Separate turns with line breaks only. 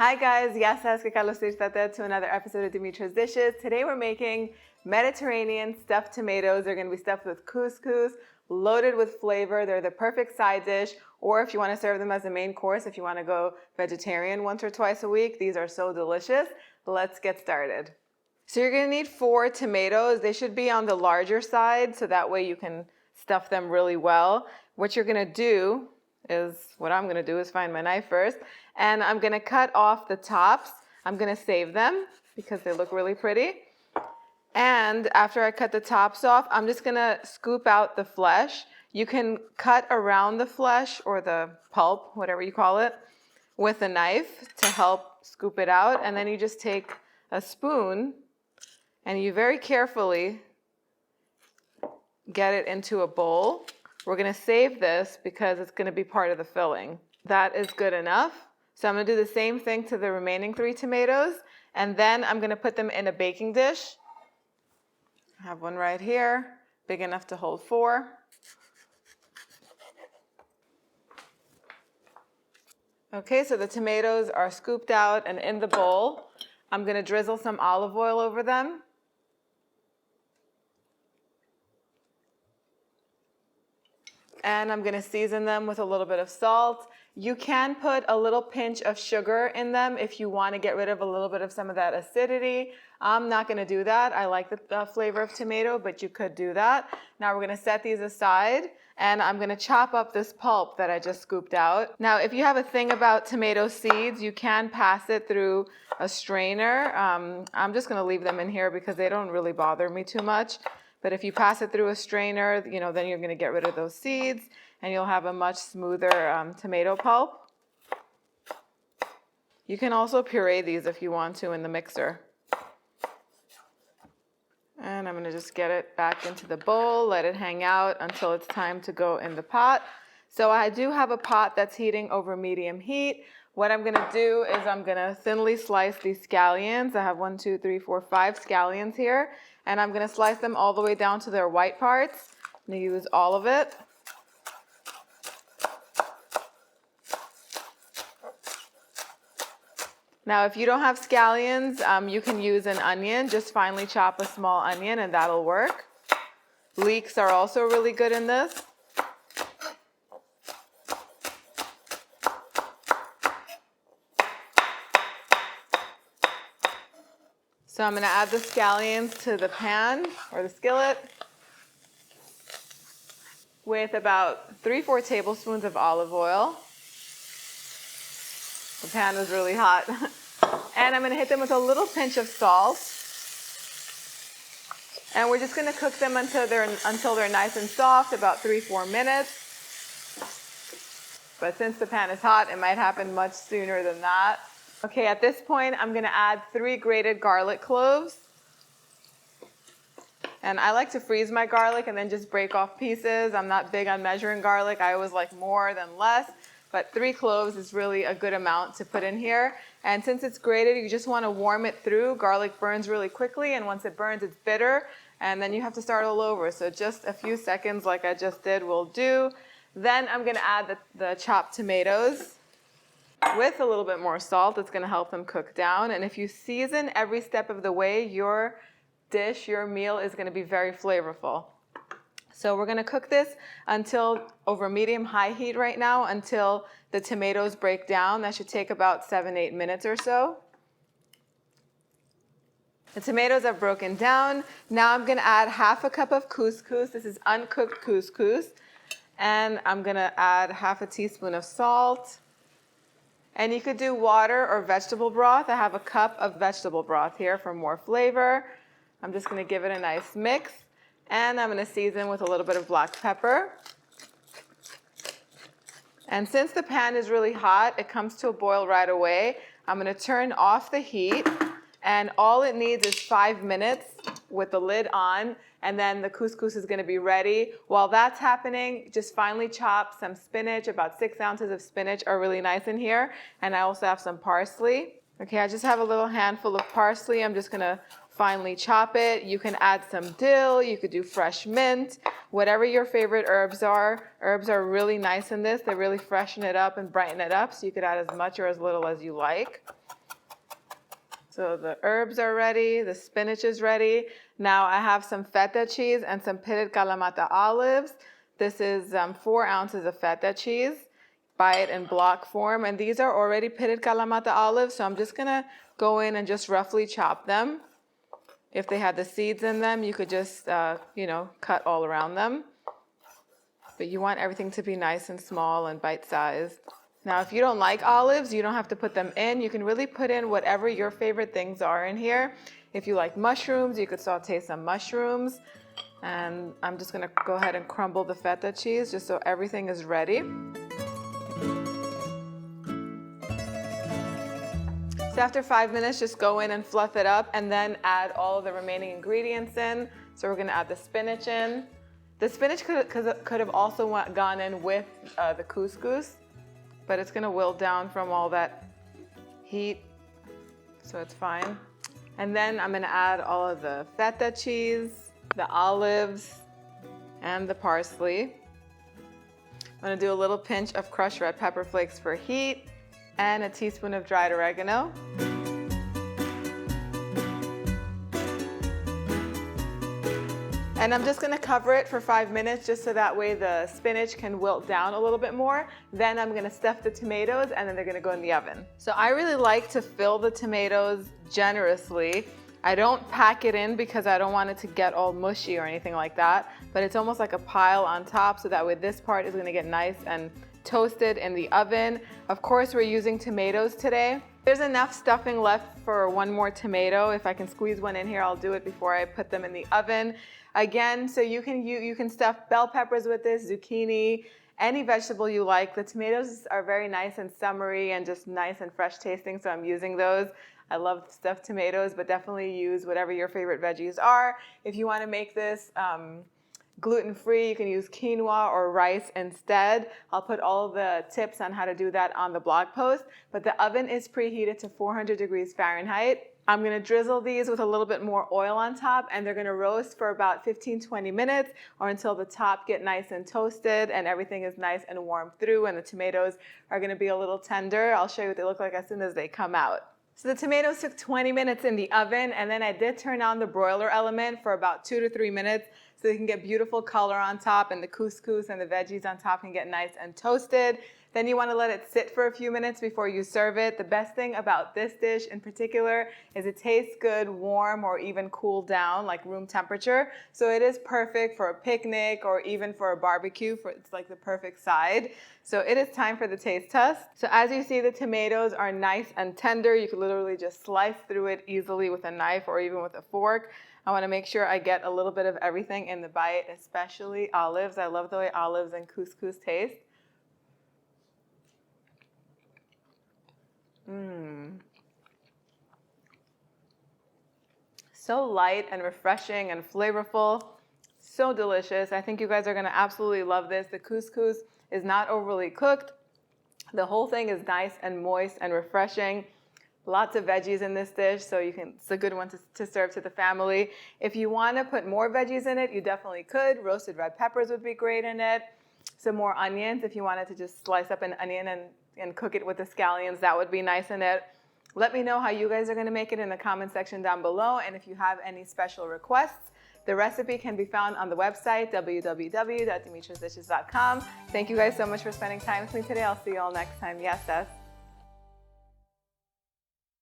Hi guys, ya sabes que Carlos to another episode of Dimitra's Dishes. Today we're making Mediterranean stuffed tomatoes. They're going to be stuffed with couscous, loaded with flavor. They're the perfect side dish, or if you want to serve them as a main course, if you want to go vegetarian once or twice a week, these are so delicious. Let's get started. So you're going to need 4 tomatoes. They should be on the larger side, so that way you can stuff them really well. What you're going to do is, what I'm going to do is find my knife first, and I'm going to cut off the tops. I'm going to save them because they look really pretty. And after I cut the tops off, I'm just going to scoop out the flesh. You can cut around the flesh or the pulp, whatever you call it, with a knife to help scoop it out. And then you just take a spoon and you very carefully get it into a bowl. We're going to save this because it's going to be part of the filling. That is good enough. So I'm going to do the same thing to the remaining 3 tomatoes, and then I'm going to put them in a baking dish. I have one right here, big enough to hold 4. Okay, so the tomatoes are scooped out and in the bowl. I'm going to drizzle some olive oil over them. And I'm going to season them with a little bit of salt. You can put a little pinch of sugar in them if you want to get rid of a little bit of some of that acidity. I'm not going to do that. I like the flavor of tomato, but you could do that. Now we're going to set these aside, and I'm going to chop up this pulp that I just scooped out. Now, if you have a thing about tomato seeds, you can pass it through a strainer. I'm just going to leave them in here because they don't really bother me too much. But if you pass it through a strainer, then you're going to get rid of those seeds, and you'll have a much smoother tomato pulp. You can also puree these if you want to in the mixer. And I'm going to just get it back into the bowl, let it hang out until it's time to go in the pot. So I do have a pot that's heating over medium heat. What I'm going to do is I'm going to thinly slice these scallions. I have 1, 2, 3, 4, 5 scallions here. And I'm going to slice them all the way down to their white parts. I'm going to use all of it. Now, if you don't have scallions, you can use an onion. Just finely chop a small onion and that'll work. Leeks are also really good in this. So I'm going to add the scallions to the pan or the skillet with about 3-4 tablespoons of olive oil. The pan is really hot. And I'm going to hit them with a little pinch of salt. And we're just going to cook them until they're nice and soft, about 3-4 minutes. But since the pan is hot, it might happen much sooner than that. Okay, at this point, I'm going to add 3 grated garlic cloves. And I like to freeze my garlic and then just break off pieces. I'm not big on measuring garlic. I always like more than less. But 3 cloves is really a good amount to put in here. And since it's grated, you just want to warm it through. Garlic burns really quickly, and once it burns, it's bitter. And then you have to start all over. So just a few seconds like I just did will do. Then I'm going to add the chopped tomatoes with a little bit more salt. It's going to help them cook down. And if you season every step of the way, your dish, your meal is going to be very flavorful. So we're going to cook this until over medium-high heat right now until the tomatoes break down. That should take about 7-8 minutes or so. The tomatoes have broken down. Now I'm going to add half a cup of couscous. This is uncooked couscous. And I'm going to add half a teaspoon of salt. And you could do water or vegetable broth. I have a cup of vegetable broth here for more flavor. I'm just going to give it a nice mix. And I'm going to season with a little bit of black pepper. And since the pan is really hot, it comes to a boil right away. I'm going to turn off the heat. And all it needs is 5 minutes with the lid on. And then the couscous is going to be ready. While that's happening, just finely chop some spinach. About 6 ounces of spinach are really nice in here. And I also have some parsley. Okay, I just have a little handful of parsley. I'm just going to finely chop it. You can add some dill. You could do fresh mint. Whatever your favorite herbs are. Herbs are really nice in this. They really freshen it up and brighten it up. So you could add as much or as little as you like. So the herbs are ready, the spinach is ready. Now I have some feta cheese and some pitted Kalamata olives. This is 4 ounces of feta cheese. Buy it in block form, and these are already pitted Kalamata olives, so I'm just gonna go in and just roughly chop them. If they had the seeds in them, you could just, cut all around them. But you want everything to be nice and small and bite-sized. Now, if you don't like olives, you don't have to put them in. You can really put in whatever your favorite things are in here. If you like mushrooms, you could saute some mushrooms. And I'm just gonna go ahead and crumble the feta cheese just so everything is ready. So after 5 minutes, just go in and fluff it up and then add all of the remaining ingredients in. So we're gonna add the spinach in. The spinach could have also gone in with the couscous, but it's gonna wilt down from all that heat, so it's fine. And then I'm gonna add all of the feta cheese, the olives, and the parsley. I'm gonna do a little pinch of crushed red pepper flakes for heat, and a teaspoon of dried oregano. And I'm just gonna cover it for 5 minutes just so that way the spinach can wilt down a little bit more. Then I'm gonna stuff the tomatoes and then they're gonna go in the oven. So I really like to fill the tomatoes generously. I don't pack it in because I don't want it to get all mushy or anything like that, but it's almost like a pile on top so that way this part is gonna get nice and toasted in the oven. Of course, we're using tomatoes today. There's enough stuffing left for one more tomato. If I can squeeze one in here, I'll do it before I put them in the oven. Again, so you can stuff bell peppers with this, zucchini, any vegetable you like. The tomatoes are very nice and summery and just nice and fresh tasting, so I'm using those. I love stuffed tomatoes, but definitely use whatever your favorite veggies are. If you want to make this gluten-free, you can use quinoa or rice instead. I'll put all the tips on how to do that on the blog post, but the oven is preheated to 400 degrees Fahrenheit. I'm gonna drizzle these with a little bit more oil on top, and they're gonna roast for about 15-20 minutes or until the top get nice and toasted and everything is nice and warm through and the tomatoes are gonna be a little tender. I'll show you what they look like as soon as they come out. So the tomatoes took 20 minutes in the oven, and then I did turn on the broiler element for about 2 to 3 minutes so they can get beautiful color on top and the couscous and the veggies on top can get nice and toasted. Then you want to let it sit for a few minutes before you serve it. The best thing about this dish in particular is it tastes good warm or even cooled down, like room temperature. So it is perfect for a picnic or even for a barbecue. It's like the perfect side. So it is time for the taste test. So as you see, the tomatoes are nice and tender. You can literally just slice through it easily with a knife or even with a fork. I want to make sure I get a little bit of everything in the bite, especially olives. I love the way olives and couscous taste. So light and refreshing and flavorful. So delicious. I think you guys are going to absolutely love this. The couscous is not overly cooked. The whole thing is nice and moist and refreshing. Lots of veggies in this dish, so it's a good one to serve to the family. If you want to put more veggies in it, you definitely could. Roasted red peppers would be great in it. Some more onions, if you wanted to just slice up an onion and cook it with the scallions, that would be nice in it. Let me know how you guys are going to make it in the comment section down below, and if you have any special requests, the recipe can be found on the website, www.dimitrasdishes.com. Thank you guys so much for spending time with me today. I'll see you all next time. Yes, Seth?